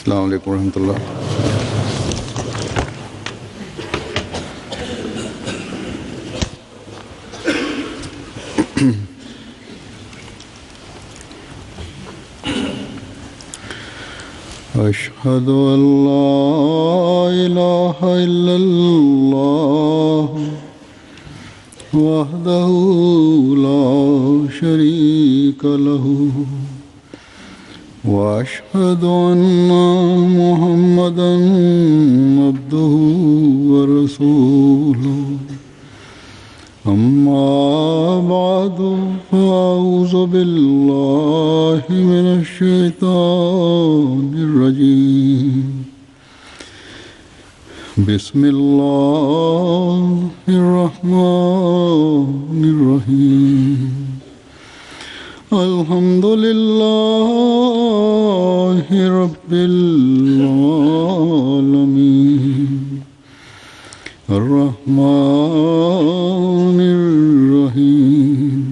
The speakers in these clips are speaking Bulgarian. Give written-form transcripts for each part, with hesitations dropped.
अस्सलाम वालेकुम रहमतुल्लाह। अशहदु अल्ला इलाहा इल्लल्लाह वहदहु ला शरीका लहू वअशहदु अन्ना मुहम्मदन अब्दुहु व रसूलुहु अम्मा बादु फ़अऊज़ु बिल्लाहि मिनश शैतानिर रजीम। बिस्मिल्लाहिर रहमानिर रहीम। अल्हम्दुलिल्लाहि रब्बिल आलमीन अर्रहमानिर रहीम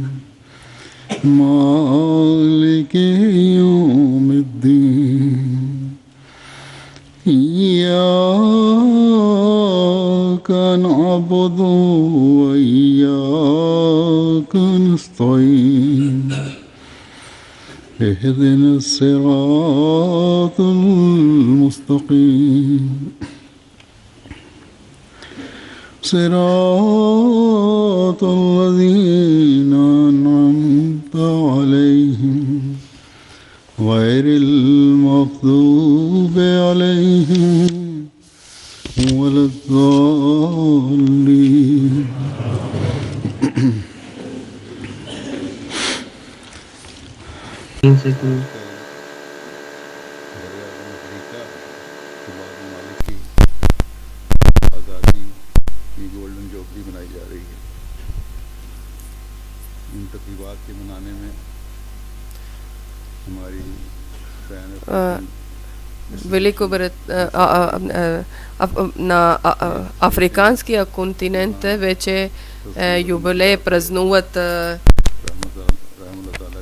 मालिकि यौमिद्दीन इय्याका नअबुदु व इय्याका नस्तईन इहदिनस सिरातल मुस्तकीम सिरातल लज़ीना अनअमता अलैहिम गैरिल मग़दूबि अलैहिम वलद्दाल्लीन। आज़ादी की गोल्डन जुबली मनाई जा रही है। इन तक़रीबात के मनाने में हमारी na afrikanskija kontinente veće юбилей празнуват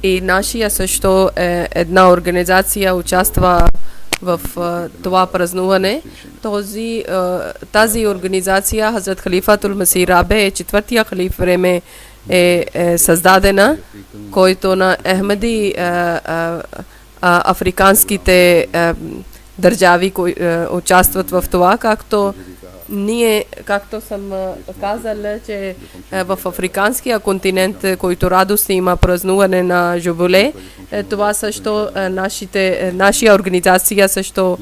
и нашия също една организация участва в това празнуване. Тази организация Хазрат Халифатул Масих Рабе е четвъртия халиф време е създадена, който на Ахмади африканските държави участват в това, както съм казала, че в африканския континент, който радост има празнуване на юбилей, това също нашия организация също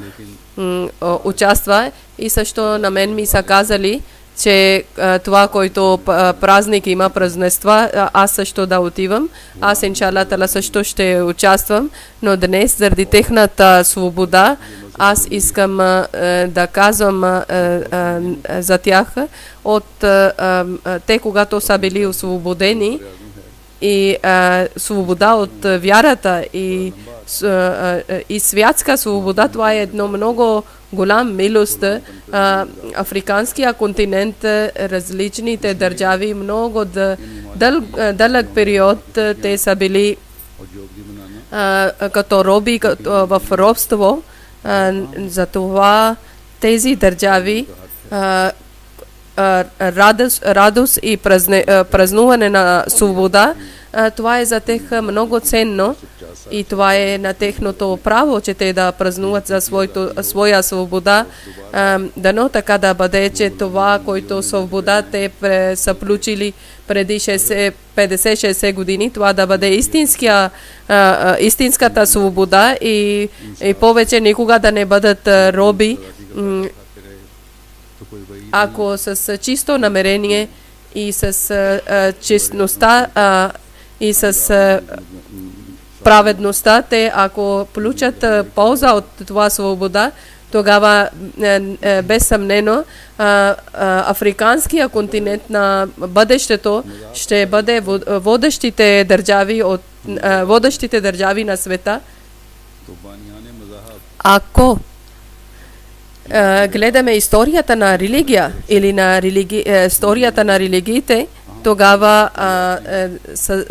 участва и също на мен ми са казали, че това, който празник има празненства, аз също да отивам. Аз иншалла тала също ще участвам, но днес заради техната свобода аз искам да казвам за тях от те, когато са били освободени и свобода от вярата и святска свобода, това е едно много голям милост. Африканския континент, различните държави, много дълъг период те са били като роби, в робство. Затова тези държави радост и празнуване на свобода, това е за тях много ценно и това е на техното право, че те да празнуват за своя свобода. Дано така да бъде, че това, което свобода те са получили преди 50-60 години, това да бъде истинската свобода и повече никога да не бъдат роби. Ако с чисто намерение и с честността и с праведността, те ако получат полза от това свобода, тогава безсъмнено африканския континент на бъдещето ще бъде водещите държави на света. Ако гледаме историята на религия или на историята на религиите, тогава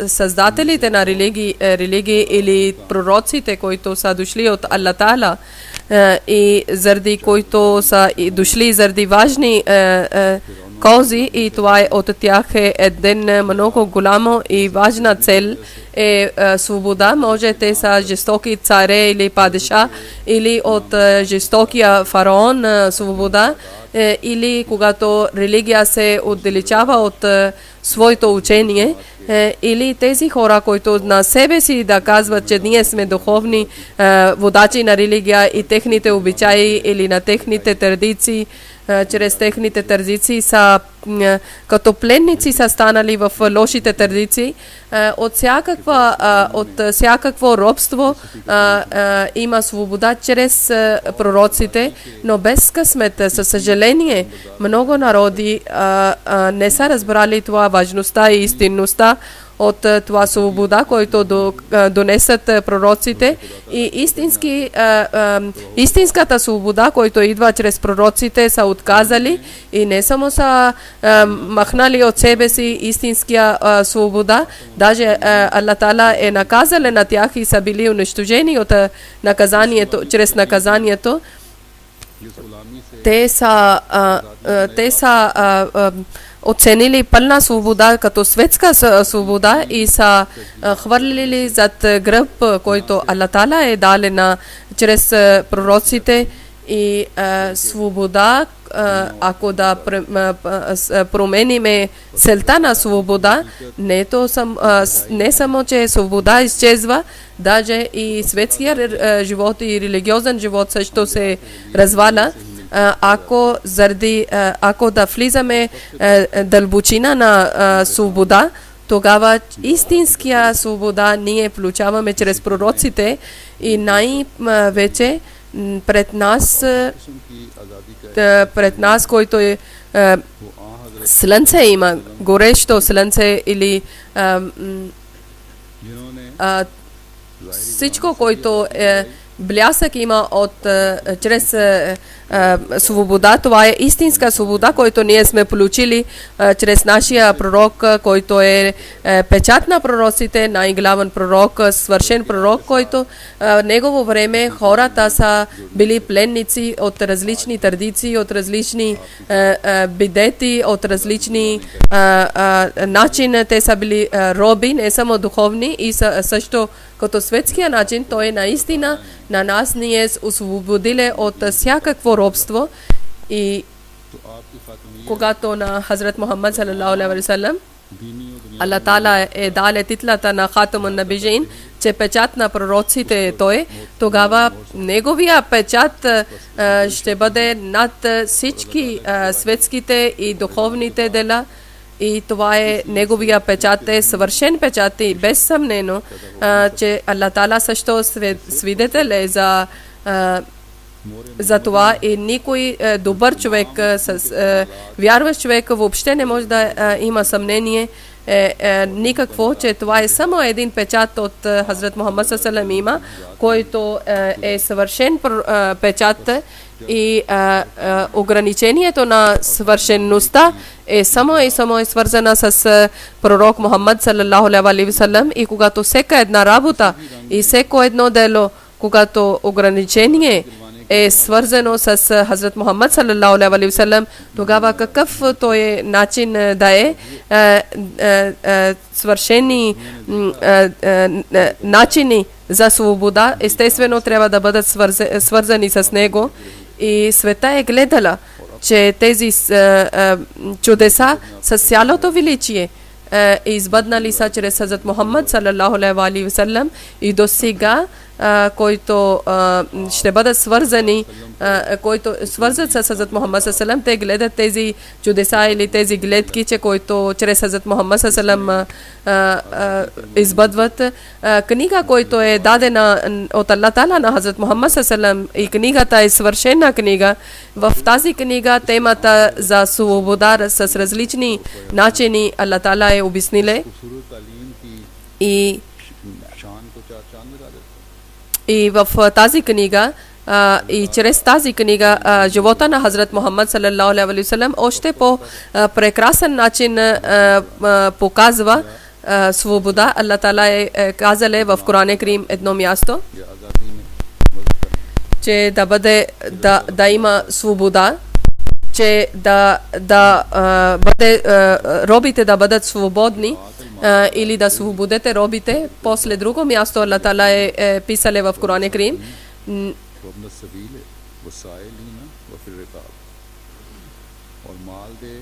създателите на религии или пророците, които са дошли от Аллах Таала, и заради които са дошли заради важни каузи, и това от тях е един много голямо и важна цел е свобода. Може те са жестоки царе или падиша, или от жестокия фараон свобода, или когато религия се отдалечава от своето учение, или тези хора, които на себе си да казват, че ние сме духовни водачи на религия и техните обичаи или на техните традиции, чрез техните традиции са като пленници са станали в лошите традиции. От всякакво робство има свобода чрез пророците, но без късмет, със съжаление, много народи не са разбрали това важността и истинността от това свобода, който донесат пророците, и истинската свобода, който идва чрез пророците, са отказали и не само са махнали от себе си истинския свобода, даже Аллах Таала е наказал на тях и са били унищожени от наказанието, чрез наказанието. Те са оценили пълна свобода като светска свобода и са хвърлили зад гръб, който Аллах Таала е дал чрез пророците, и свобода, ако да промениме целта на свобода, не само, че свобода изчезва, даже и светския живот и религиозен живот също се разваля. Ако да влизаме дълбочина на свобода, тогава истинския свобода ние получаваме чрез пророците, и най-вече пред нас, който е слънце, има горещо слънце, или всичко, който е блясък има чрез свобода. Това е истинска свобода, който ние сме получили чрез нашия пророк, който е печат на пророците, най-главен пророк, свършен пророк, който в негово време хората са били пленници от различни традиции, от различни бидети, от различни начини. Те са били роби, не само духовни, и също като светския начин той наистина на нас ни е освободили от всякакво робство. И когато на Хазрат Мухаммад салалаху алейхи ва саллям Аллах Таала е дал титлата на Хатамун Набиин, че печат на пророците той, тогава неговия печат ще бъде над всички светските и духовните дела. И това е неговия печат, е съвършен печат, и без съмнено, че Аллах Таала също свидетел е за това, и никой добър човек, вярващ човек въобще не може да има съмнение никакво, че това е само един печат от Хазрат Мухаммад саллалаху има, който е съвършен печат, и ограничението на свършеността е само свързана с пророк Мухаммад саллалаху алейхи ва саллям. И когато всяка една работа и всяко едно дело, когато ограничение е свързано с Хазрат Мухаммад саллалаху алейхи ва саллям, тогава какъв той е начин да е свършени начини за свобода, естествено трябва да бъдат свързани с него. И света е гледала, че тези чудеса с цялото величие избъднали са чрез Хазрат Мухаммад саллалаху алейхи ва саллям, и до сега които ще бъдат свързани, които свързват с Хазрат Мухаммад саллалаху, те гледат тези чудеса или тези гледки, че които чрез Хазрат Мухаммад саллалаху избъдват. Книга, който е дадена от Аллах Таала на Хазрат Мухаммад саллалаху, и книгата е свършена книга. В тази книга темата за свобода с различни начини Аллах Таала е обясниле, и в тази книга и чрез тази книга живота на Хазрат Мухаммад саллалаху алейхи ва саллям още по прекрасен начин показва свобода. Аллах Таала е казал в Коран Карим едно място, че да има свобода, че робите да бъдат свободни или да свободете робите. После друго място Аллах Таала е писале в Коран Карим वब्न सबील वसाइलीना व फिर रिकाब, और माल दे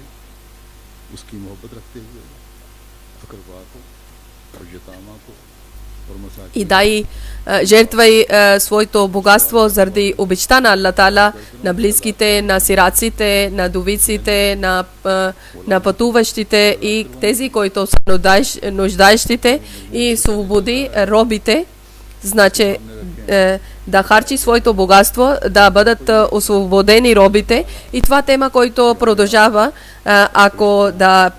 उसकी मोहब्बत रखते हुए अकरबा को और यतामा को और मसाकिन и дай жертвай своето богатство заради обичта на Аллах Таала, на близките, на сираците, на довиците, на пътуващите и тези, които са нуждаещите, и свободи робите. Значи да харчи своето богатство, да бъдат освободени робите. И това тема, който продължава, ако да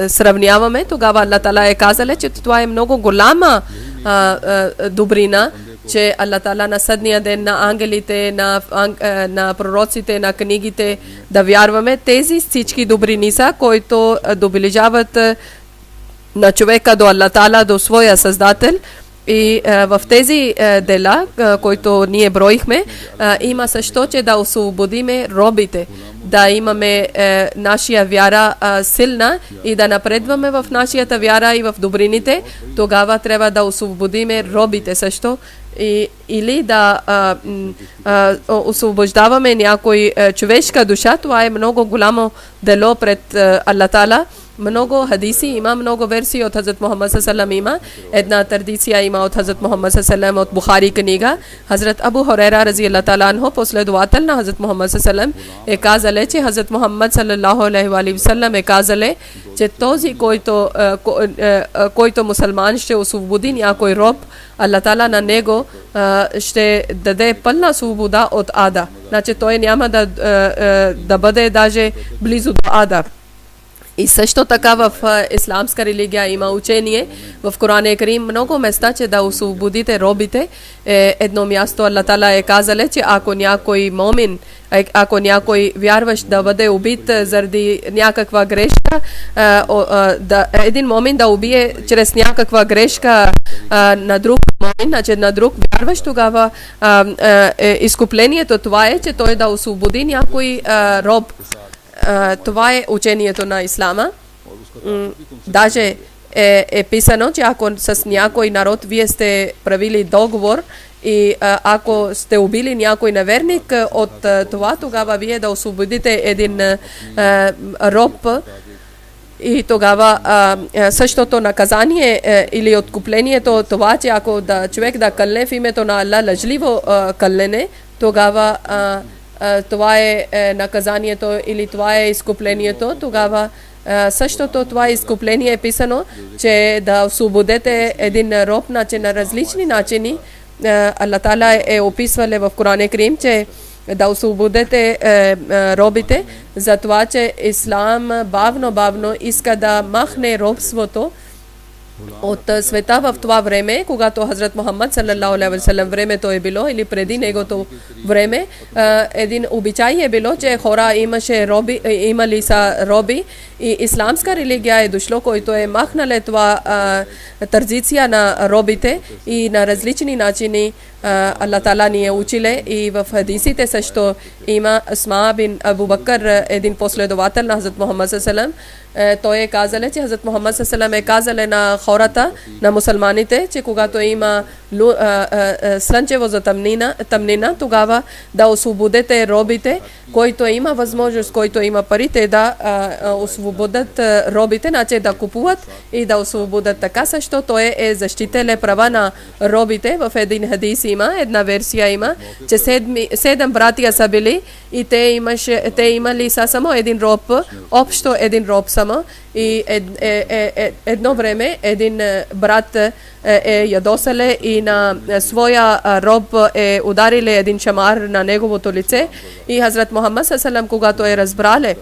сравняваме, тогава Аллах Таала е казал, че това е много голяма добрина, че Аллах Таала на съдния ден, на ангелите, на пророците, на книгите, да вярваме. Тези всички добрини са, които доближават на човека до Аллах Таала, до своя Създател. И в тези дела, които ние броихме, има също, че да освободиме робите, да имаме нашия вяра силна и да напредваме в нашата вяра и в добрините. Тогава трябва да освободиме робите също, или да освобождаваме някой човешка душа. Това е много голямо дело пред Аллах Таала. Много хадиси има, много версии от Хазрат Мухаммад саллаллаху алейхи ва саллям. Една традиция има от Хазрат Мухаммад саллаллаху алейхи ва саллям от Бухари книга. Хазрат Абу Хурайра разияллаху таала анху, последовател на Хазрат Мухаммад саллаллаху алейхи ва саллям, е казал, че Хазрат Мухаммад саллаллаху алейхи ва саллям е казал, че този, който мусулман ще освободи някой роб, Аллах Таала на него ще даде пълна свобода от ада. Значи той няма да бъде даже близо до ада. И също така в исламска религия има учение в Коран Карим много места, че да освободите робите. Едно място Аллах Таала е казал, че ако някой момин, ако някой вярващ да бъде убит заради някаква грешка, един момин да убие чрез някаква грешка на друг момин, значи на друг вярващ, тогава изкуплението това е, че той да освободи някой роб. Това е учението на ислама. Даже е писано, че ако с някой народ вие сте правили договор и ако сте убили някой неверник от това, тогава вие да освободите един роб. И тогава същото наказание или откуплението, това, че ако човек да кълне в името на Аллах лъжливо кълнене, тогава това е наказанието или това е изкуплението. Тогава същото това изкупление е писано, че да освободете един роб на различни начини. Аллах Таала е описвал в Коран Карим, че да освободете робите, за това, че ислам бавно иска да махне робството от света в това време, когато Хазрат Мухаммад саллаллаху алейхи ва саллям времето е било или преди негото време, един обичай е било, че хора имали са роби, и исламска религия е дошло, който е махнале това традиция на робите и на различни начини. Аллах Таала ни е училе, и в хадисите също има Асма бин Абу Бакър, един последовател на Хазрат Мухаммад саллаллаху алейхи ва саллям. Той е казал, че Хазрат Мухаммад саллаллаху алейхи ва саллям е казал на хората, на мусулманите, че когато има слънчево затъмнина, тогава да освободете робите, който има възможност, който има парите, да освободят робите, значи да купуват и да освободят. Така също той е защитил права на робите. В един хадис има, една версия има, че 7 братия са били и те имали само един роб, общо един роб само. И едно време един брат е ядосале и на своя роб е удариле един шамар на неговото лице, и Хазрат Мухаммад саллаллаху алейхи ва саллям, когато е разбрале,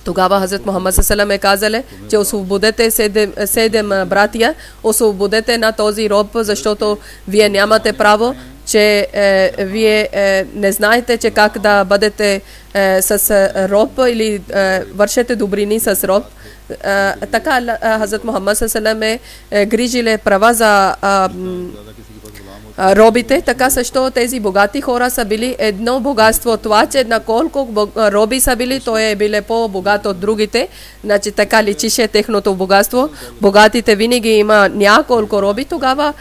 тогава Хазрат Мухаммад саллаллаху алейхи ва саллям е казал, че освободете 7 братия, освободете на този роб, защото вие нямате право, че вие не знаете, че как да бъдете с роб или вършете добрини с роб. Така Хазрат Мухаммад саллаллаху алейхи ва саллям е грижиле права за робите, така също тези богати хора са били едно богатство. Това, че на колко роби са били, то е биле по-богато от другите. Значи така личише техното богатство. Богатите винаги има няколко роби, тогава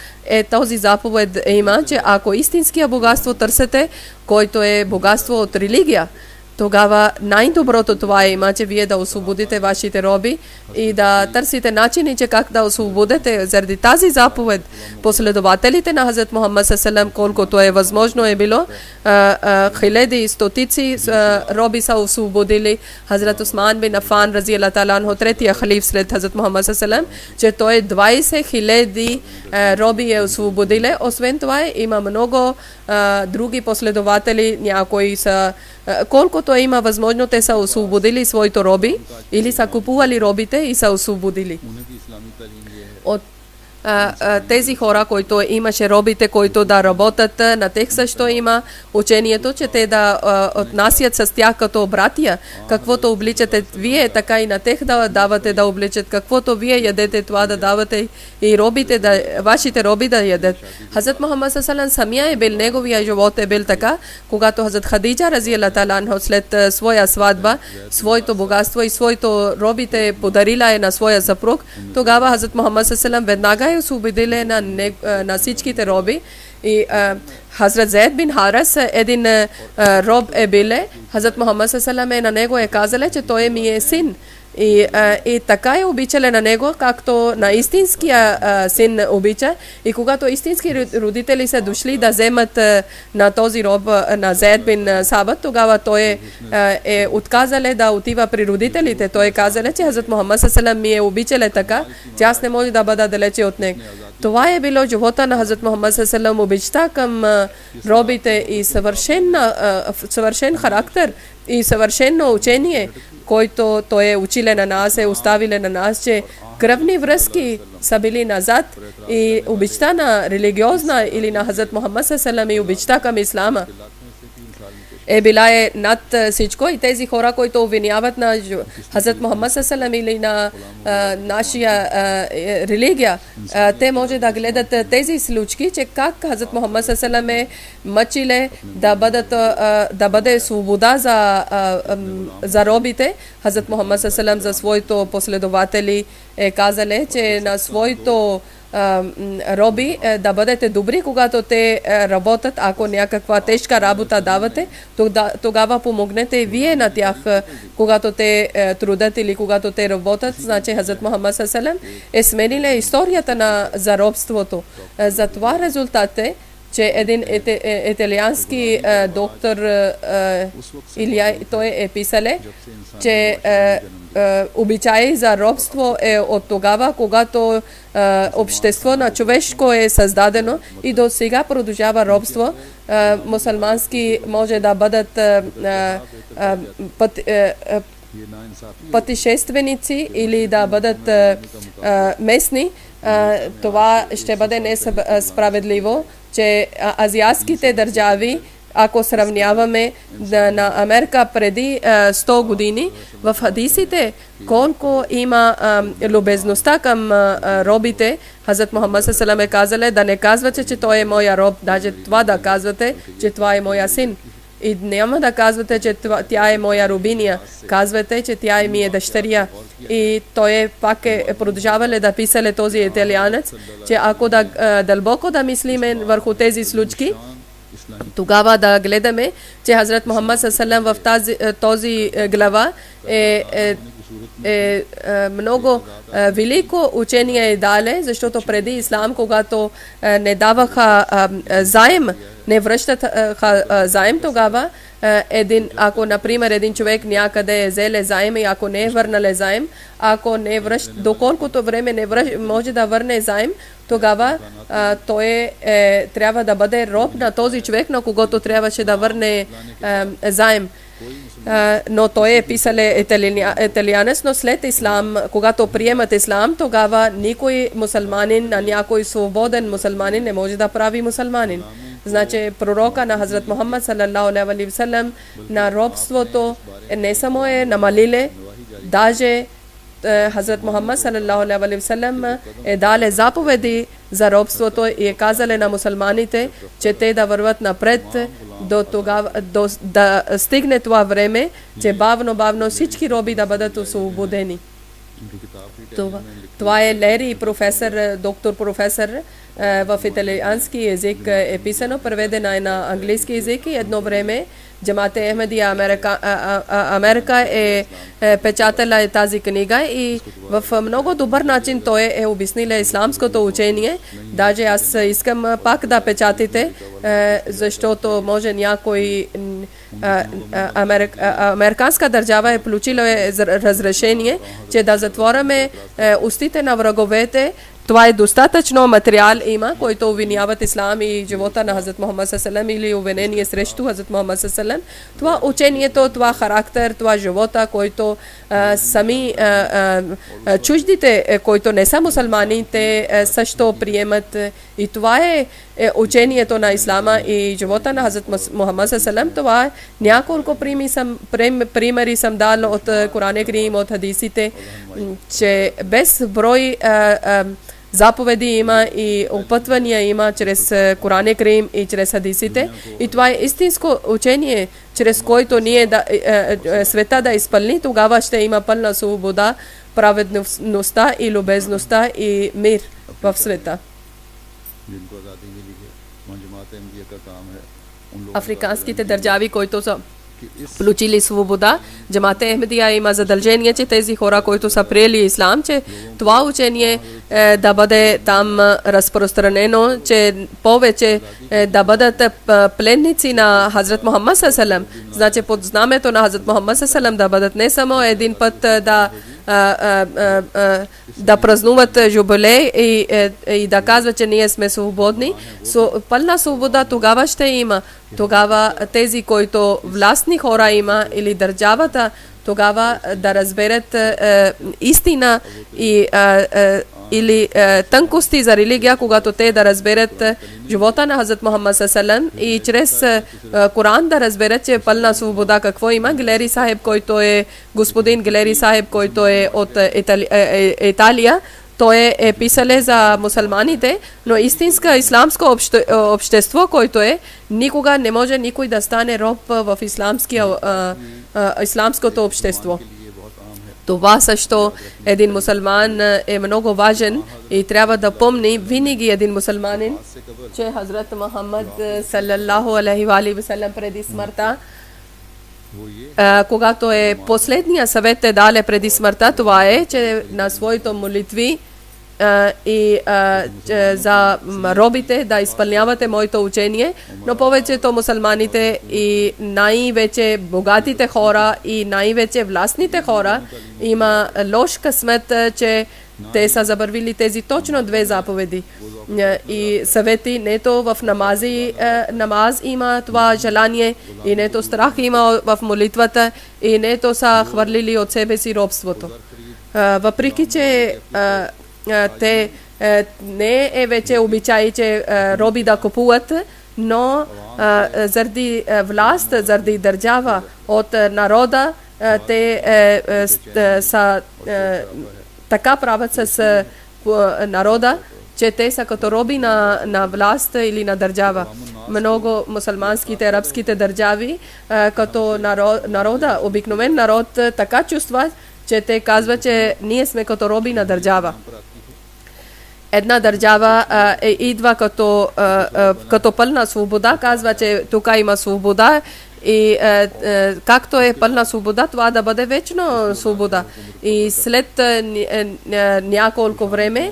този заповед има, че ако истинския богатство търсите, който е богатство от религия, тогава най-доброто това има, че вие да освободите вашите роби и да търсите начини, че как да освободите. Заради тази заповед последователите на Хазрат Мухаммад ﷺ, колкото е възможно е било, хиляди и стотици роби са освободили. Хазрат Усман бин Афан, рази Аллах таала анху, третия халиф след Хазрат Мухаммад ﷺ, че той 20 000 роби е освободили. Освен това има много други последователи, някои са колкото има възможно, те са освободили своите роби или са купували робите и са освободили. От тези хора, които имаше робите, които да работят, на тях също има учението, че те да отнасят с тях като братия. Каквото обличате вие, така и на тях да давате да обличат. Каквото вие ядете, това да давате и робите, вашите роби да ядат. Хазрат Мухаммад ﷺ самия е бил, неговия живот е бил така, когато Хазрат Хадиджа, рази Аллах таала анха, след своя сватба, своето богатство и своето робите подарила е на своя съпруг, тогава Хазрат Мухаммад ﷺ веднага е освободили на всичките роби. И Хазрат Зейд бин Харис, един роб е биле, Хазрат Мухаммад ﷺ на него е казали, че той ми е син. И така е обичали на него, както на истинския син обича. И когато истински родители са дошли да вземат на този роб, на Зейд бин Сабат, тогава той е отказали да отива при родителите. Той е казали, че Хазрат Мухаммад ﷺ ми е обичали така, че аз не може да бъда далече от него. Това е било живота на Хазрат Мухаммад ﷺ, обичта към робите и съвършен характер и съвършено учение, който той е училе на нас, е оставиле на нас, че кръвни връзки са били назад и обичта на религиозна или на Хазрат Мухаммад ﷺ и обичта към ислама е била над всичко. И тези хора, които обвиняват на Хазрат Мухаммад ﷺ или на нашия религия, те може да гледат тези случки, че как Хазрат Мухаммад ﷺ е мъчиле да бъде свобода за робите. Хазрат Мухаммад ﷺ за своите последователи е казали, че на своето роби да бъдете добри, когато те работят. Ако някаква тежка работа давате, тогава помогнете и вие на тях, когато те трудят или когато те работят. Значи Хазрат Мухаммад ﷺ е сменили историята за робството. За това резултат е, че един италиански доктор той е писале, че обичай за робство е от тогава, когато общество на човешко е създадено и до сега продължава робство. Мусулмански може да бъдат пътешественици или да бъдат местни. Това ще бъде несправедливо, че азиатските държави, ако сравняваме на Америка преди 100 години, в хадисите колко има любезността към робите, Хазрат Мухаммад ﷺ е казали да не казвате, че той е моя роб, даже това да казвате, че това е моя син. И няма да казвате, че тя е моя робиня, казвате, че тя е ми е дъщеря. И той пак продължавали да писали този италианец, че ако дълбоко да мислиме върху тези случки, тогава да гледаме, че Хазрат Мухаммад ﷺ в този глава много велико учение е дале, защото преди ислам, когато не даваха заем, не връщаха заем, тогава ако, например, един човек някъде е взеле заем и ако не е върнале заем, ако не връща, доколкото време не може да върне заем, тогава той трябва да бъде роб на този човек, на когото трябваше да върне заем. Но той е писале италианец, но след ислам, когато приемат ислам, тогава никой мусулманин, а някой свободен мусулманин не може да прави мусулманин. Значи пророка на Хазрат Мухаммад салаллаху алейхи ва саллям на робството не само е намалиле, даже Хазрат Мухаммад салаллаху алейхи ва саллям е дале заповеди за робството и казале на мусулманите, че те да върват напред да стигне това време, че бавно всички роби да бъдат освободени. Това е Лери, доктор професор в италиански език е писано, преведена е на английски език и едно време Джамате Ахмедия Америка е печатала тази книга и в много добър начин той е обяснил исламското учение. Даже аз искам пак да печатите, защото може някой американска държава е получила разрешение, че да затворяме устите на враговете. Това е достатъчно материал има, който обвиняват ислам и живота на Хазрат Мухаммад салалалаху или обвинение срещу Хазрат Мухаммад салалалаху. Това учението, това характер, това живота, който сами чуждите, които не са мусулмани, те също приемат. И това е учението на ислама и живота на Хазрат Мухаммад салалалаху. Това е няколко примери съм дал от Корана Карим, от хадисите, че без брой заповеди има и опътвания има чрез Корана Карим и чрез хадисите. И това е истинско учение, чрез който ние света да изпълни, тогава ще има пълна свобода, праведността и любезността и мир в света. Африканските държави, които са получили свобода, Джамате Ахмедия има задължение, че тези хора, които са приели ислам, че това учение да бъде там разпространено, че повече да бъдат пленници на Хазрат Мухаммад салалалаху. Значи под знамето на Хазрат Мухаммад салалалаху да бъдат не само един път да празнуват жубилей и да казват, че ние сме свободни. Пълна свобода тогава ще има. Тогава тези, които властни хора има или държавата, тогава да разберат истина или тънкости за религия, когато те да разберат живота на Хазрат Мухаммад салалалаху и чрез Коран да разберат, че пълна свобода какво има. Галери Сахиб, който е господин Галери Сахиб, който е от Италия, той е писале за мусулманите, но истинска исламско общество, който е, никога не може никой да стане роб в исламското общество. Това също един мусулман е много важен и трябва да помни винаги един мусулманин, че Хазрат Мухаммад салалалаху алейхи ва саллям преди смъртта, когато е последния съвет е дале преди смъртта, това е, че на своите молитви и за робите да изпълнявате моето учение, но повечето мусулманите и най-вече богатите хора и най-вече властните хора има лош късмет, че те са забравили тези точно две заповеди. И съвети, нето в намаз има това желание и нето страх има в молитвата и нето са хвърлили от себе си робството. Въпреки, че те не е вече обичай, че роби да купуват, но заради власт, заради държава от народа, те са така правят с народа, че те са като роби на власт или на държава. Много мусулманските, арабските държави, като народа, обикновен народ, така чувстват, че те казват, че ние сме като роби на държава. Една държава идва като пълна свобода, казва, че тук има свобода и както е пълна свобода, това да бъде вечно свобода. И след няколко време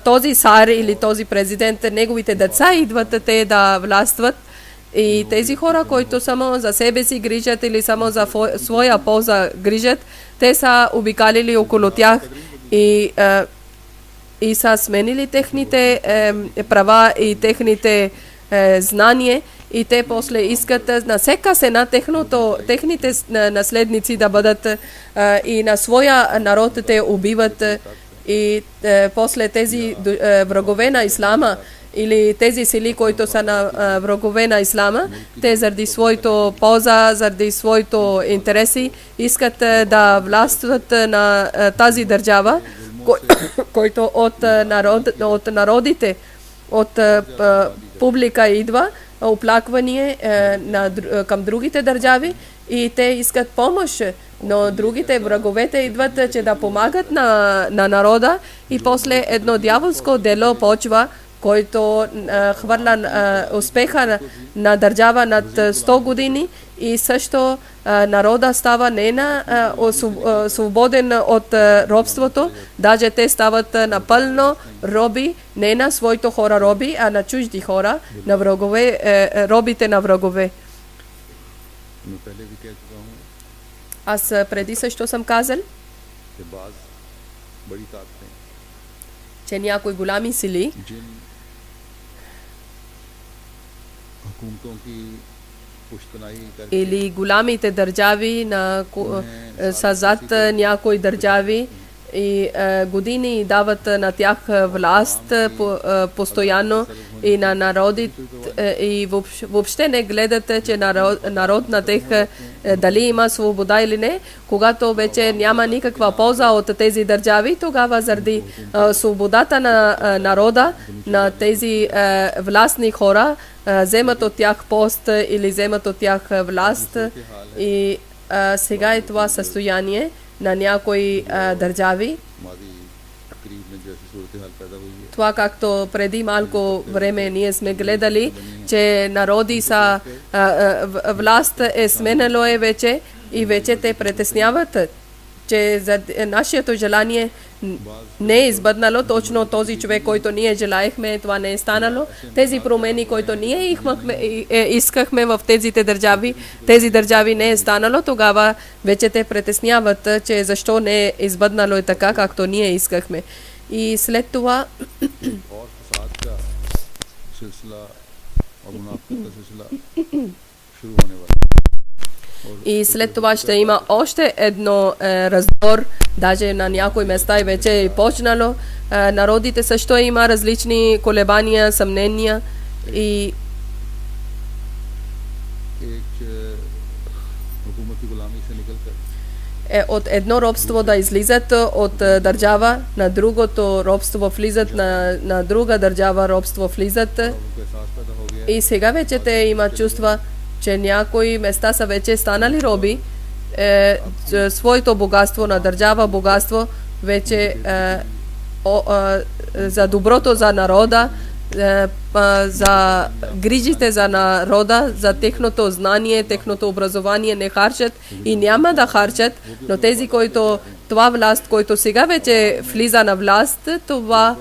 този цар или този президент, неговите деца идват те да властват. И тези хора, които само за себе си грижат или само за своя полза грижат, те са обикалили около тях и са сменили техните права и техните знания и те после искат на всяка цена техните наследници да бъдат и на своя народ те убиват и после тези врагове на ислама или тези сили, които са на врагове на ислама, те заради своето полза, заради своето интереси, искат да властват на тази държава, който от народите, от публика идва оплакване към другите държави и те искат помощ, но другите враговете идват, че да помагат на народа и после едно дяволско дело почва, който хвърля успеха на държава над 100 години и също народа става не свободен от робството, даже те стават напълно роби, не на своите хора роби, а на чужди хора, на врагове, робите на врагове. मैं पहले भी कह चुका हूँ Аз преди също съм казал, कि बाज बड़ी ताकतें че някои голями сили, जिन हुकूमतों की पुश्तनाई करके или голямите държави са зад някои държави и години дават на тях власт постоянно и на народите и въобще не гледат, че народ на тех дали има свобода или не. Когато вече няма никаква полза от тези държави, тогава заради свободата на народа, на тези властни хора, вземат от тях пост или вземат от тях власт и сега е това състояние на някои държави. मादी करीब में जैसी सूरत हाल पैदा हुई है Това както преди малко време ние сме гледали, че народи са власт сменено вече и вече те притесняват, че за нашето желание не е избъднало точно този човек, който ние желаехме, това не е станало. Тези промени, които ние искахме в тези държави не е станало, тогава вече те притесняват, че защо не е избъднало и така, както ние искахме. И след това और फसाद का सिलसिला और मुनाफिक का सिलसिला शुरू होने वाला И след това ще има още едно раздор, даже на някои места и вече е почнало. Народите също има различни колебания, съмнения и एक हुकूमती गुलामी से निकलकर от едно робство да излизат от държава на другото робство влизат, на друга държава робство влизат. उनको एहसास पैदा हो गया И сега вече те имат чувства, че някои места са вече станали роби. Своето богатство на държава, богатство вече за доброто за народа, за грижите за народа, за техното знание, техното образование не харчат и няма да харчат, но тези, които това власт, който сега вече влиза на власт, това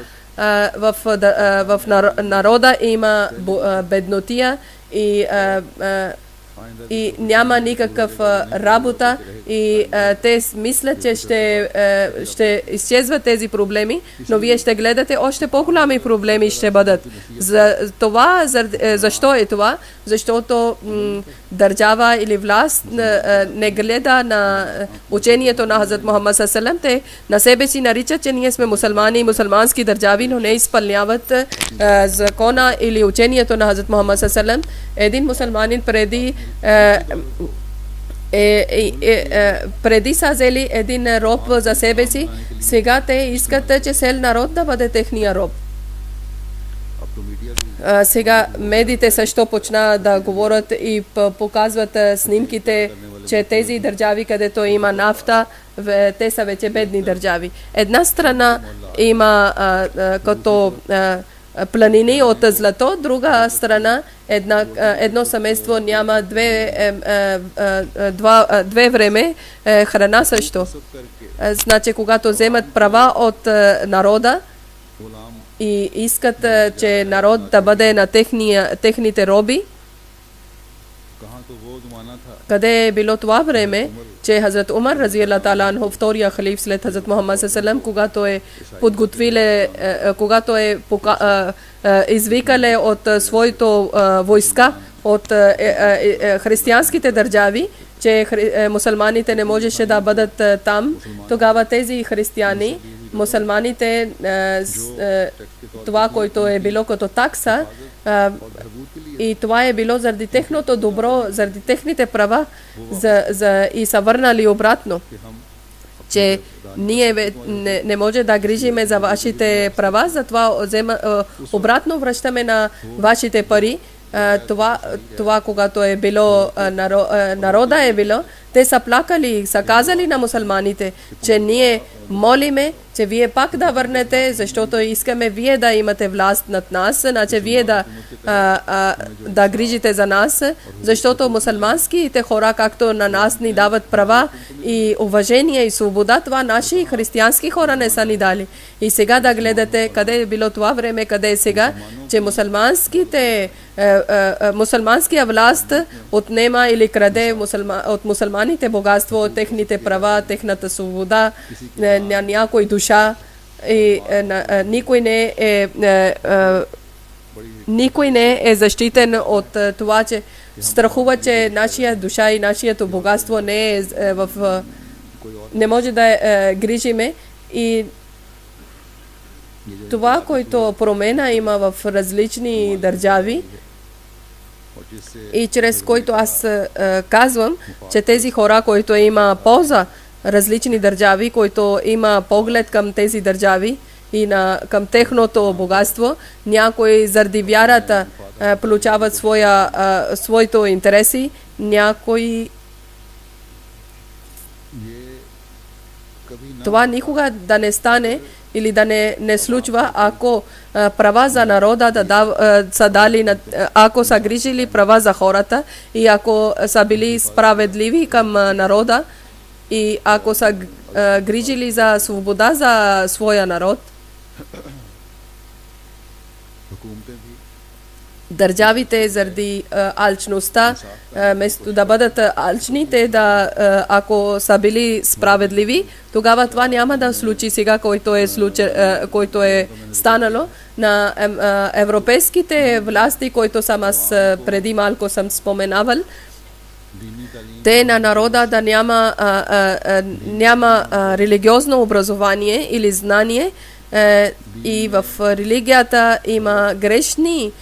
в народа има беднотия и няма никакъв работа и те мислят, че ще изчезват тези проблеми, но вие ще гледате още по-голями проблеми ще бъдат. Защо е това? Защото държава или власт не гледа на учението на Хазрат Мухаммад саллаллаху алейхи ва саллям. Те на себе си наричат, че ние сме мусулмани и мусулмански държави, но не изпълняват закона или учението на Хазрат Мухаммад саллаллаху алейхи ва саллям. Един мусулманин преди са взели един роб за себе си, сега те искат, че цел народ да бъде техния роб. अब तो मीडिया भी Сега медиите също почна да говорят и показват снимките, че тези държави, където има нафта, те са вече бедни държави. Една страна има като планини от злато, друга страна едно семейство няма две време храна също. Значи, когато вземат права от народа गुलाम и искат, че народ да бъде на техните роби, कहाँ तो वो जमाना था къде е било това време, че Хазрат Умар, разияллаху таала анху, втория халиф след Хазрат Мухаммад саллаллаху алейхи когато е извикале от своето войска от християнските държави, че мусулманите не можеше да бъдат там, тогава тези християни, мусулманите, това, което е било като такса, и това е било заради техното добро, заради техните права и са върнали обратно. че ние не може да грижиме за вашите права, затова обратно връщаме на вашите пари. Това когато е било народа е било, те са плакали, са казали на мусулманите, че ние молиме, че вие пак да върнете, защото искаме вие да имате власт над нас, значи вие да грижите за нас, защото мусулманските хора, както на нас ни дават права и уважение и свобода, това наши християнски хора не са ни дали. И сега да гледате къде е било това време, къде е сега, че мусулманския власт отнема или краде от мусулманите богатство, техните права, техната свобода, на някой душа и никой не е защитен от това, че страхува, че нашия душа и нашето богатство не може да грижиме. И това, което промена има в различни държави и чрез който аз казвам, че тези хора, които има полза, различни държави, които има поглед към тези държави и към техното богатство, някои заради вярата получават своите интереси, някои това никога да не стане или да не случва, ако права за народа са дали, ако са грижили права за хората и ако са били справедливи към народа и ако са грижили за свобода за своя народ. Държавите заради алчността, вместо да бъдат алчните, ако са били справедливи, тогава това няма да случи сега, който е станало на европейските власти, които съм аз преди малко съм споменавал. Те на народа да няма религиозно образование или знание, и в религията има грешни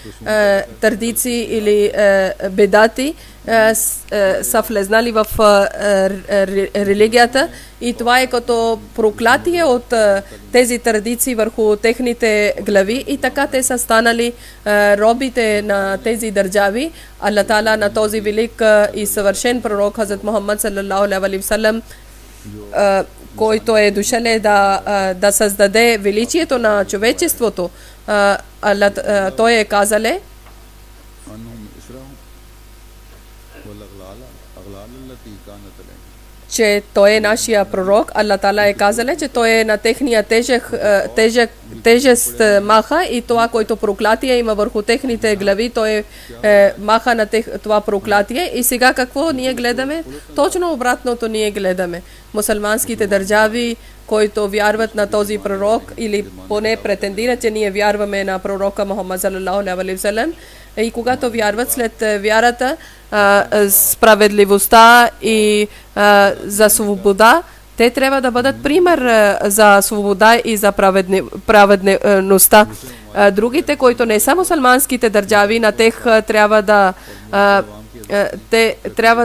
традиции или бедати са влезнали в религията и това е като проклятие от тези традиции върху техните глави и така те са станали робите на тези държави. Аллах Таала на този велик и съвършен пророк Хазрат Мухаммад саллалаху алейхи ва саллям, който е дошъл да създаде величието на човечеството. Той е казале, че той е нашия пророк. Аллах Таала е казале, че той е на техния тежест маха и това, което проклятие има върху техните глави, той маха на това проклятие. И сега какво ние гледаме? Точно обратното ние гледаме. Мусулманските държави, които вярват на този пророк или поне претендират, че ние вярваме на пророка Мухаммад саллалаху алейхи ва саллям, и когато вярват след вярата, справедливостта и за свобода, те трябва да бъдат пример за свобода и за праведността. Другите, които не са мусулманските държави, на тях трябва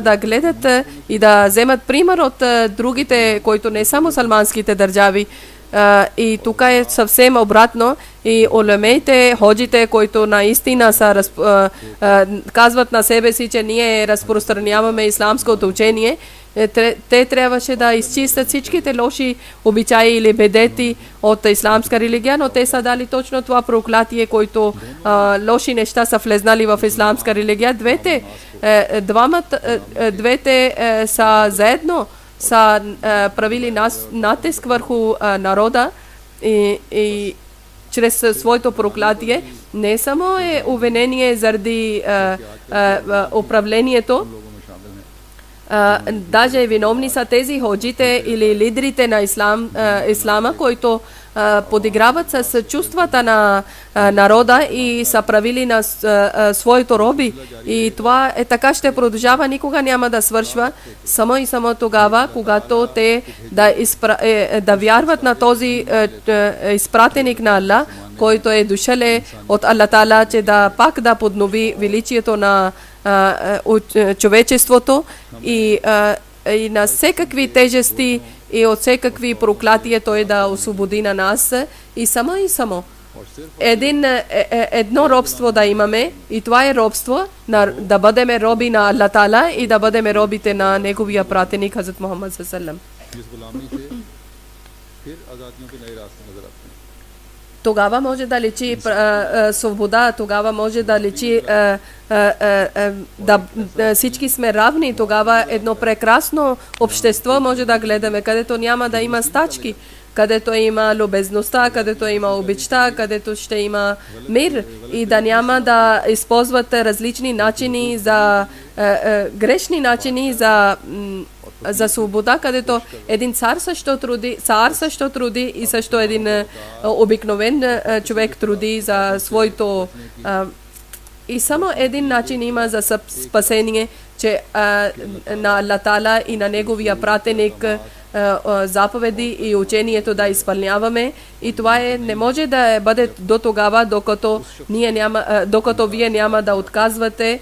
да гледат и да вземат пример от другите, които не са мусулманските държави. И тук е съвсем обратно. И улемейте, ходжите, които наистина казват на себе си, че ние разпространяваме исламското учение, те трябваше да изчистят всичките лоши обичаи или бедети от исламска религия, но те са дали точно това проклятие, който лоши неща са влезнали в исламска религия. Двете са заедно са правили натиск върху народа и чрез своето проклятие. Не само е обвинение заради управлението, даже виновни са тези ходжите или лидерите на ислама, които подиграват с чувствата на народа и са правили на своето роби. И това е така, ще продължава, никога няма да свършва. Само и само тогава, когато те да вярват на този изпратеник на Аллах, който е дошъл от Аллах Таала, че пак да поднови величието на човечеството и на всекакви тежести и от всекакви проклятия той да освободи на нас и само और सिर्फ едно робство да имаме и това е робство да бъдем роби на Аллах Таала и да бъдем робите на неговия пратеник Хазрат Мухаммад саллаллаху जिस गुलामी से फिर आज़ादियों के नए रास्ते नजर आते हैं। тогава може да личи свобода, тогава може да личи всички сме равни, тогава едно прекрасно общество може да гледаме, където няма да има стачки, където има любезността, където има обичта, където ще има мир и да няма да използват различни начини за грешни начини за свобода, където един цар също труди и също един обикновен човек труди за своето и само един начин има за спасение, че на Аллах Таала и на неговия пратеник заповеди и учението да изпълняваме и това не може да бъде до тогава, докато вие няма да отказвате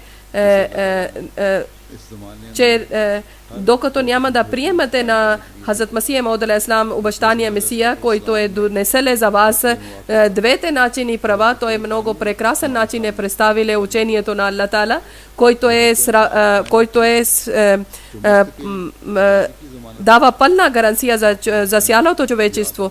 че докато няма да приемате на Хазрат Масия Мауд алейхиссалам обещания Месия, който е донеселе за вас двете начини права, той е много прекрасен начин представиле учението на Аллах Таала, който е дава пълна гаранция за цялото човечество.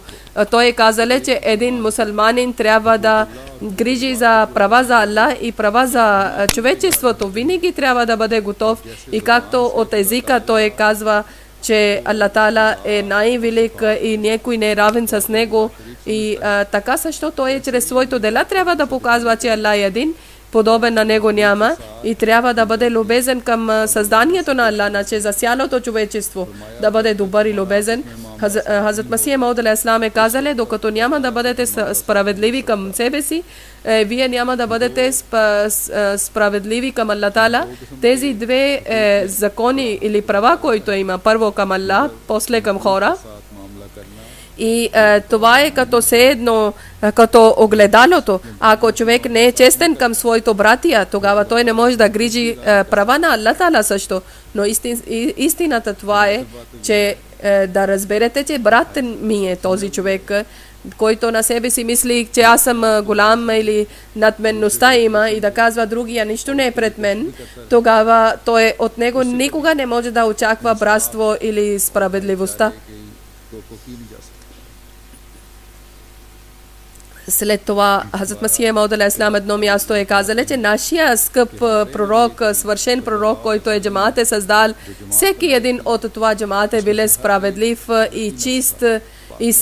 Той е казал, че един мусулманин трябва да грижи за права за Аллах и права за човечеството. Винаги трябва да бъде готов и както от езика той казва, че Аллах Таала е най-велик и някой не е равен с него и така също той чрез своето дела трябва да показва, че Аллах е един, подобен на него няма и трябва да бъде любезен към създанието на Аллах, че за цялото човечество да бъде добър и любезен. Хазрат Масия Мауд алейхиссалам е казал, докато няма да бъдете справедливи към себе си, вие няма да бъдете справедливи към Аллах Таала. Тези две закони или права, които има, първо към Аллах, после към хора. И това е като все едно, като огледалото. Ако човек не е честен към своите братия, тогава той не може да грижи права на Аллах Таала също. Но истината това е, че да разберете, че брат ми е този човек, който на себе си мисли, че аз съм голям или надменността има и да казва другия нищо не е пред мен, тогава той от него никога не може да очаква братство или справедливостта. След това Хазрат Масия Мауд алейхиссалам едно място е казал, че нашия скъп пророк, свършен пророк, който е джамаат е създал, всеки един от това джамаат е бил справедлив и чист и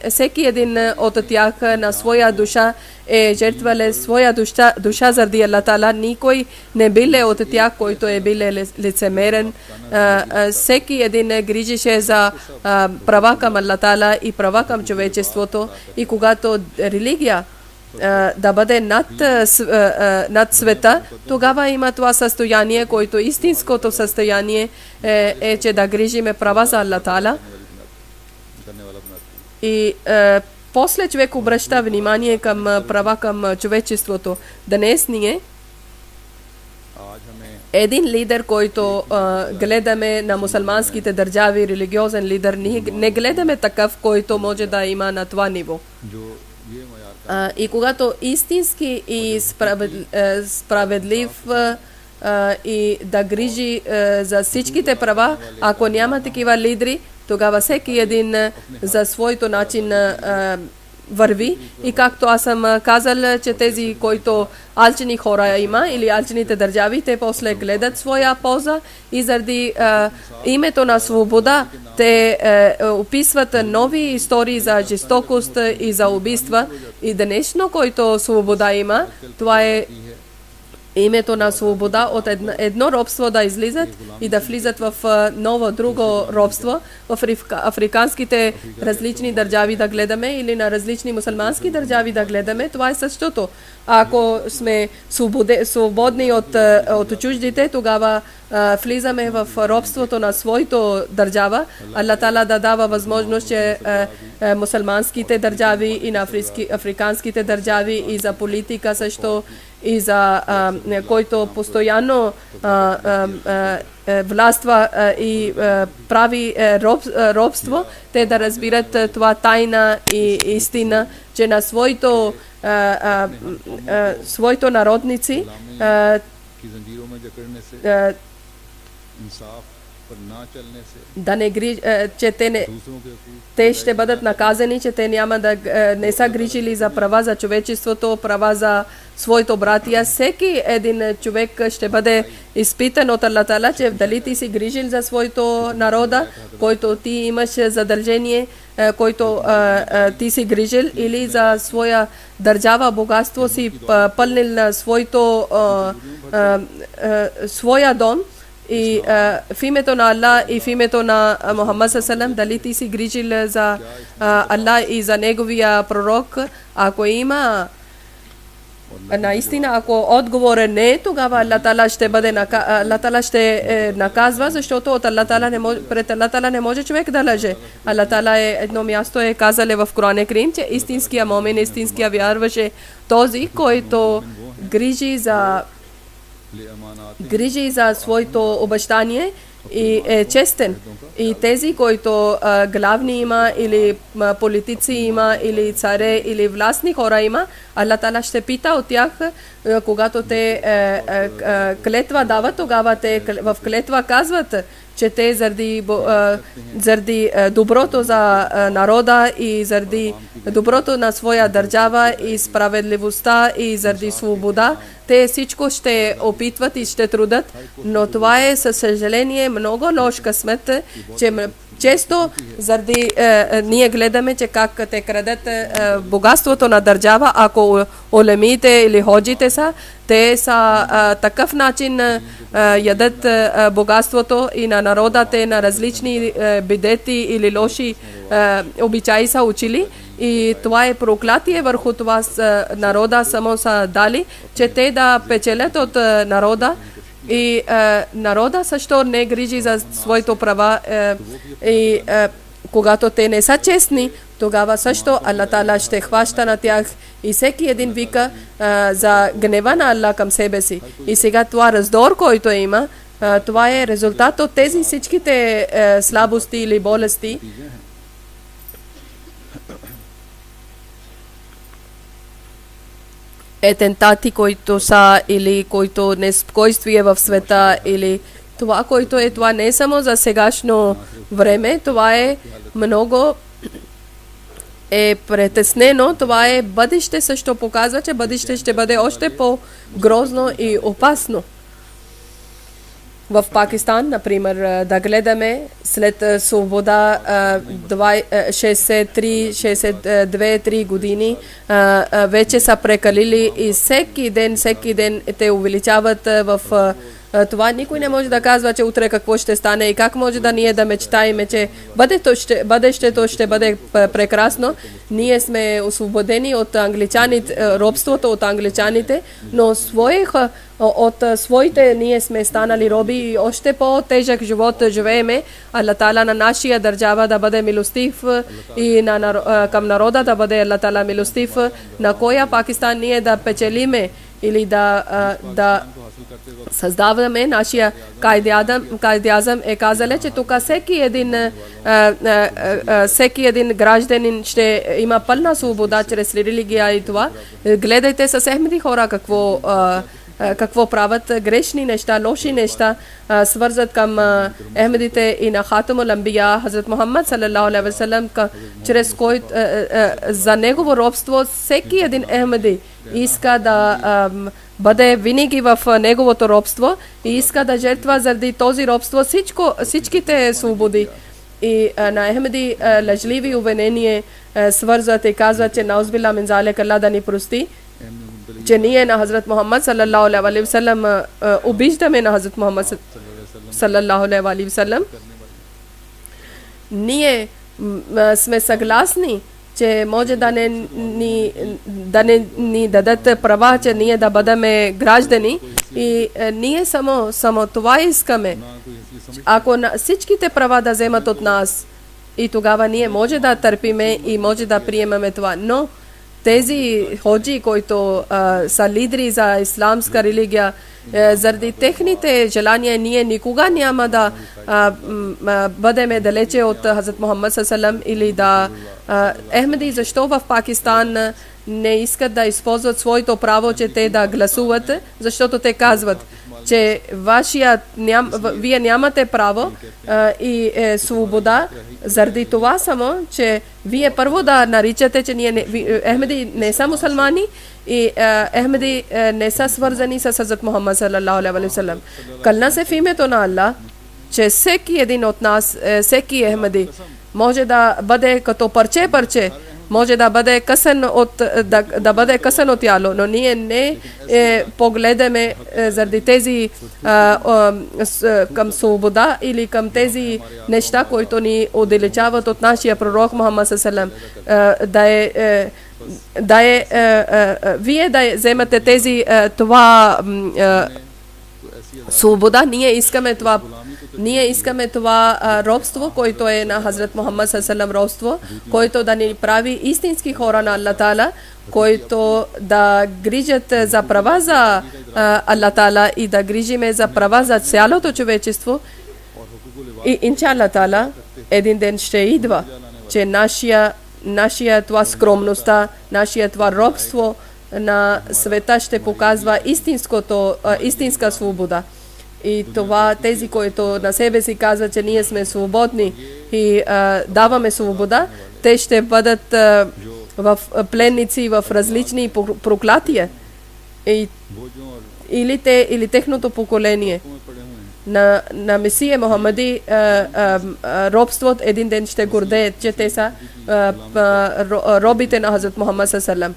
всеки един от тях на своя душа е жертвал своя душа заради Аллах Таала. Никой не бил от тях, който е бил лицемерен. Всеки един грижеше за права към Аллах Таала и права към човечеството. И когато религия да бъде над света, тогава има това състояние, което истинското състояние е, че да грижиме права за Аллах Таала. И после човек обръща внимание към права към човечеството. Днес ние един лидер, който гледаме на мусулманските държави, религиозен лидер, не гледаме такъв, който може да има на това ниво. И когато истински и справедлив и да грижи за всичките права, ако няма такива лидери, тогава всеки един за своето начин върви. И както аз съм казал, че тези, които алчени хора има или алчените държави, те после гледат своя полза и заради името на свобода те описват нови истории за жестокост и за убийства. И днешно, който свобода има, това е името на свобода от едно робство да излизат и да влизат в ново друго робство. В африканските различни държави да гледаме или на различни мусулмански държави да гледаме, това е същото. Ако сме свободни от чуждите, тогава влизаме в робството на своето държава. Аллах Таала да дава възможност, че мусулманските държави и на африканските държави и за политика също и за който постоянно властва и прави робство, те да разбират това тайна и истина, че на своето народници की जंजीरों में जकड़ने से, इंसाफ पर ना चलने से, да не че दूसरों के हकूक़ те ще бъдат наказани, че те няма да не са грижили за права за човечеството, права за своето братия. Всеки един човек ще бъде изпитан от Аллах Таала, че дали ти си грижил за своето народа, който ти имаш задължение, който ти си грижил, или за своя държава, богатство си пълнил на своя дом. И в името на Аллах и в името на Мухаммад саллаллаху дали ти си грижил за Аллах и за неговия пророк, ако има наистина, ако отговорът не е, тогава Аллах Таала ще наказва, защото от Аллах Таала пред Аллах Таала не може човек да лъже. Аллах Таала едно място е казал в Корана Крим, че истинския момин, истинския вярващ е този, който грижи за своето обещание и е честен. И тези, които главни има, или политици има, или царе, или властни хора има, Аллах Таала ще пита от тях, когато те клетва дават, тогава те в клетва казват, че те заради доброто за народа и заради доброто на своя държава и справедливостта и заради свобода, те всичко ще опитват и ще трудат, но това е със съжаление много лош късмет, че често заради ние гледаме, че как те крадат богатството на държава, ако улемите или ходжите са, те са такъв начин ядат богатството и на народа, те на различни бедети или лоши обичаи са учили. И това е проклятие върху това народа само са дали, че те да печелят от народа. И народа също не грижи за своето права. И когато те не са честни, тогава също Аллах Таала ще хваща на тях. И всеки един вика за гнева на Аллах към себе си. И сега това раздор, който има, това е резултат от тези всичките слабости или болести. Атентати, които са, или които неспокойствие в света, или това, което е, това не е само за сегашно време, това е много притеснено, това е бъдеще, също показва, че бъдеще ще бъде още по-грозно и опасно. В Пакистан, например, да гледаме след свобода 62-3 години, вече са прекалили и всеки ден те увеличават в това. Никой не може да казва, че утре какво ще стане и как може да ние да мечтаем, че бъдещето ще бъде прекрасно. Ние сме освободени от англичаните, робството от англичаните, но от своите ние сме станали роби и още по-тежък живот живееме. Аллах Таала на нашия държава да бъде милостив и към народа да бъде Аллах Таала милостив. На коя Пакистан ние да печелиме или да създаваме нашия кайдиазъм е казали, че тук всеки един гражданин ще има пълна свобода чрез религия и това. Гледайте с Ахмеди хора какво правят, грешни неща, лоши неща, свързат към Ахмедите и на Хатамул Амбия, Хазрат Мухаммад саллаллаху алейхи ва саллям, чрез който за негово робство всеки един Ахмеди иска да бъде винаги в неговото робство и иска да жертва заради този робство всичките свободи. И на Ахмеди лъжливи обвинения свързват и казват, че наузбилла мин залик, Аллах да ни прости, че ние на Хазрат Мухаммад саллаллаху алейхи ва саллям обиждаме на Хазрат Мухаммад саллаллаху алейхи ва саллям. Ние сме съгласни, че може да не ни дадат права, че ние да бъдем граждани и ние само това искаме. Ако всичките права да вземат от нас, и тогава ние може да търпиме и може да приемаме това, но тези ходжи, които са лидери за исламска религия, заради техните желания ние никога няма да бъдем далече от Хазрат Мухаммад саллаллаху или да Ахмеди, защо в Пакистан не искат да използват своето право, че те да гласуват, защото те казват, че вие нямате право и свобода заради това само, че вие първо да наричате, че Ахмеди не са мусулмани и Ахмеди не са свързани с Хазрат Мухаммад саллаллаху алейхи ва саллям. Кълна се в името на Аллах, че всеки един от нас, всеки Ахмеди може да бъде като парче, може да бъде късан от яло, но ние не погледаме заради тези към свобода или към тези неща, които ни отдалечават от нашия пророк Мухаммад саллаллаху алейхи ва саллям. Вие да вземате тези това свобода, ние искаме това робство, което е на Хазрат Мухаммад саллаллаху алейхи ва саллям, робство, което да ни прави истински хора на Аллах Таала, които да грижат за права за Аллах Таала и да грижиме за права за цялото човечество. И иншаллах Таала един ден ще идва, че нашия това скромността, нашия това робство на света ще показва истинска свобода. И това тези, които на себе си казват, че ние сме свободни и даваме свобода, те ще бъдат в пленници в различни проклятия. Или техното поколение на Месия Мухаммади робството един ден ще гордеят, че те са робите на Хазрат Мухаммад саллаллаху алейхи ва саллям.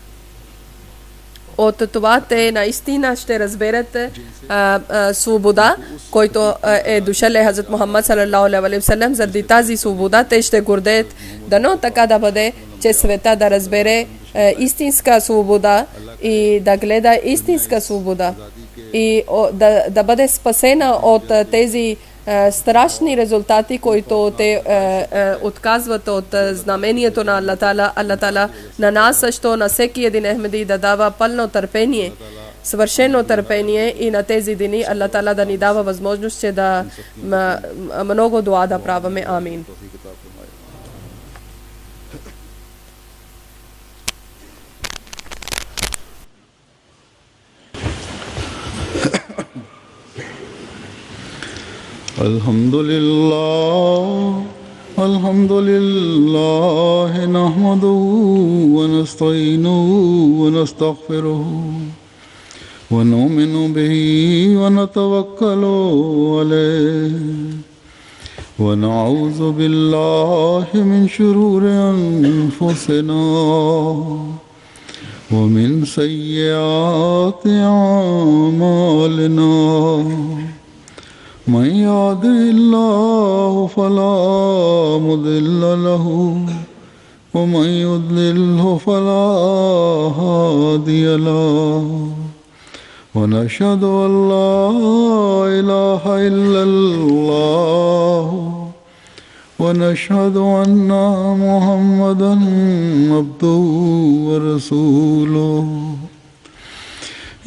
От това те наистина ще разберат свобода, който е дошъл Хазрат Мухаммад саллаллаху алейхи ва саллям. Заради тази свобода те ще гордеят, дано така да бъде, че света да разбере истинска свобода и да гледа истинска свобода и да бъде спасена от тези страшни резултати, които те отказват от знамението на Аллах Таала. На нас също, на всеки един Ахмеди да дава пълно търпение, свършено търпение и на тези дни Аллах Таала да ни дава възможност, че да много дуа да правиме. Амин. الحمد لله نحمده ونستعينه ونستغفره ونؤمن به ونتوكل عليه ونعوذ بالله من شرور أنفسنا ومن سيئات أعمالنا من يهده الله فلا مضل له ومن يضلله فلا هادي له ونشهد أن لا إله إلا الله ونشهد أن محمدا عبده ورسوله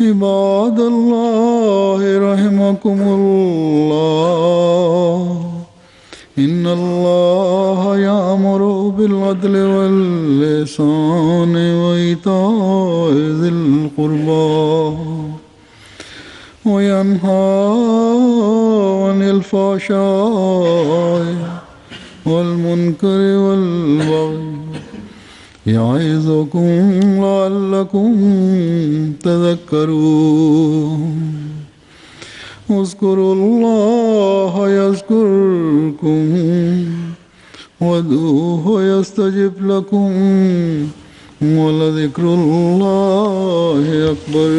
عباد الله رحمكم الله إن الله يأمر بالعدل والإحسان وإيتاء ذي القربى وينهى عن الفحشاء والمنكر والبغي يعظكم لعلكم تذكرون اذكروا الله يذكركم وادعوه يستجب لكم ولذكر الله أكبر.